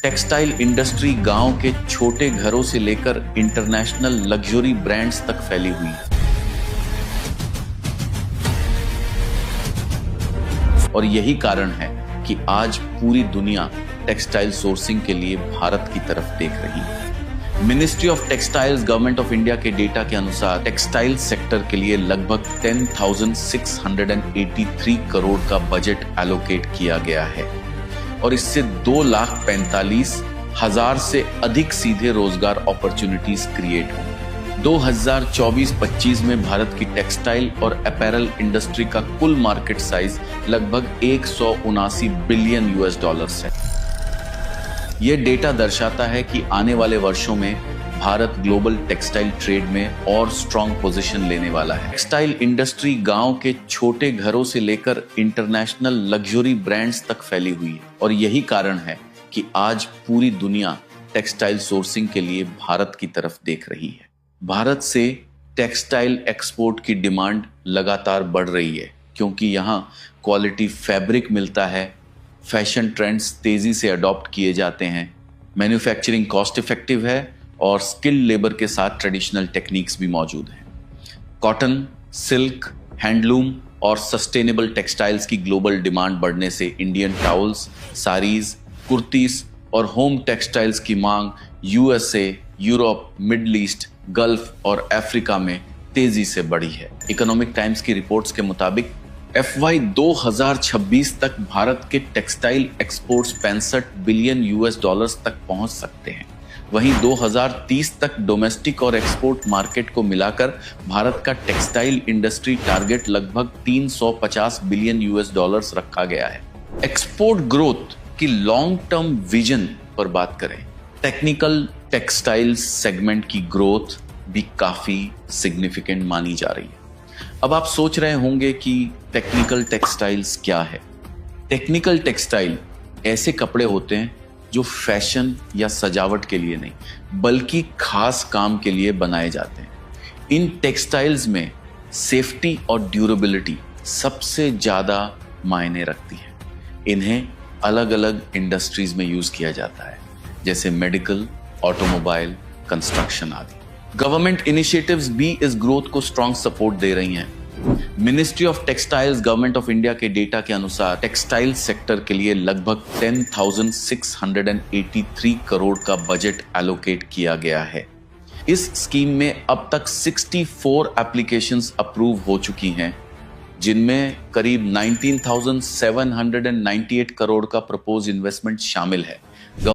Textile industry गांव के छोटे घरों से लेकर इंटरनेशनल लग्जरी ब्रांड्स तक फैली हुई है और यही कारण है कि आज पूरी दुनिया टेक्सटाइल सोर्सिंग के लिए भारत की तरफ देख रही है। Ministry of textiles government of India के डेटा के अनुसार टेक्सटाइल सेक्टर के लिए लगभग 10,683 करोड़ का बजट एलोकेट किया गया है और इससे 2,45,000 से अधिक सीधे रोजगार अपॉर्चुनिटीज क्रिएट होंगी। 2024-25 में भारत की टेक्सटाइल और अपैरल इंडस्ट्री का कुल मार्केट साइज लगभग 179 बिलियन यूएस डॉलर्स है। यह डेटा दर्शाता है कि आने वाले वर्षों में भारत ग्लोबल टेक्सटाइल ट्रेड में और स्ट्रॉन्ग पोजीशन लेने वाला है। टेक्सटाइल इंडस्ट्री गांव के छोटे घरों से लेकर इंटरनेशनल लग्जरी ब्रांड्स तक फैली हुई है और यही कारण है कि आज पूरी दुनिया टेक्सटाइल सोर्सिंग के लिए भारत की तरफ देख रही है। भारत से टेक्सटाइल एक्सपोर्ट की डिमांड लगातार बढ़ रही है क्योंकि यहाँ क्वालिटी फैब्रिक मिलता है, फैशन ट्रेंड्स तेजी से अडॉप्ट किए जाते हैं, मैन्युफैक्चरिंग कॉस्ट इफेक्टिव है और स्किल्ड लेबर के साथ ट्रेडिशनल टेक्निक्स भी मौजूद हैं। कॉटन, सिल्क, हैंडलूम और सस्टेनेबल टेक्सटाइल्स की ग्लोबल डिमांड बढ़ने से इंडियन टाउल्स, साड़ीज, कुर्तीज और होम टेक्सटाइल्स की मांग USA, Europe, middle east, gulf और अफ्रीका में तेजी से बढ़ी है। इकोनॉमिक टाइम्स की रिपोर्ट्स के मुताबिक FY 2026 तक भारत के textile exports 65 billion US dollars तक पहुंच सकते हैं। वहीं 2030 तक डोमेस्टिक और एक्सपोर्ट मार्केट को मिलाकर भारत का टेक्सटाइल इंडस्ट्री टारगेट लगभग 350 बिलियन यूएस डॉलर्स रखा गया है। एक्सपोर्ट ग्रोथ की लॉन्ग टर्म विजन पर बात करें, टेक्निकल टेक्सटाइल सेगमेंट की ग्रोथ भी काफी सिग्निफिकेंट मानी जा रही है। अब आप सोच रहे होंगे कि टेक्निकल टेक्सटाइल्स क्या है। टेक्निकल टेक्सटाइल ऐसे कपड़े होते हैं जो फैशन या सजावट के लिए नहीं बल्कि खास काम के लिए बनाए जाते हैं। इन टेक्सटाइल्स में सेफ्टी और ड्यूरेबिलिटी सबसे ज्यादा मायने रखती है। इन्हें अलग अलग इंडस्ट्रीज में यूज किया जाता है जैसे मेडिकल, ऑटोमोबाइल, कंस्ट्रक्शन आदि। गवर्नमेंट इनिशिएटिव्स भी इस ग्रोथ को स्ट्रॉन्ग सपोर्ट दे रही हैं। Ministry of textiles government of India के डेटा के अनुसार टेक्सटाइल सेक्टर के लिए लगभग 10,683 करोड़ का बजट एलोकेट किया गया है। इस स्कीम में अब तक 64 एप्लीकेशंस अप्रूव हो चुकी हैं जिनमें करीब 19,798 करोड़ का प्रपोज इन्वेस्टमेंट शामिल है।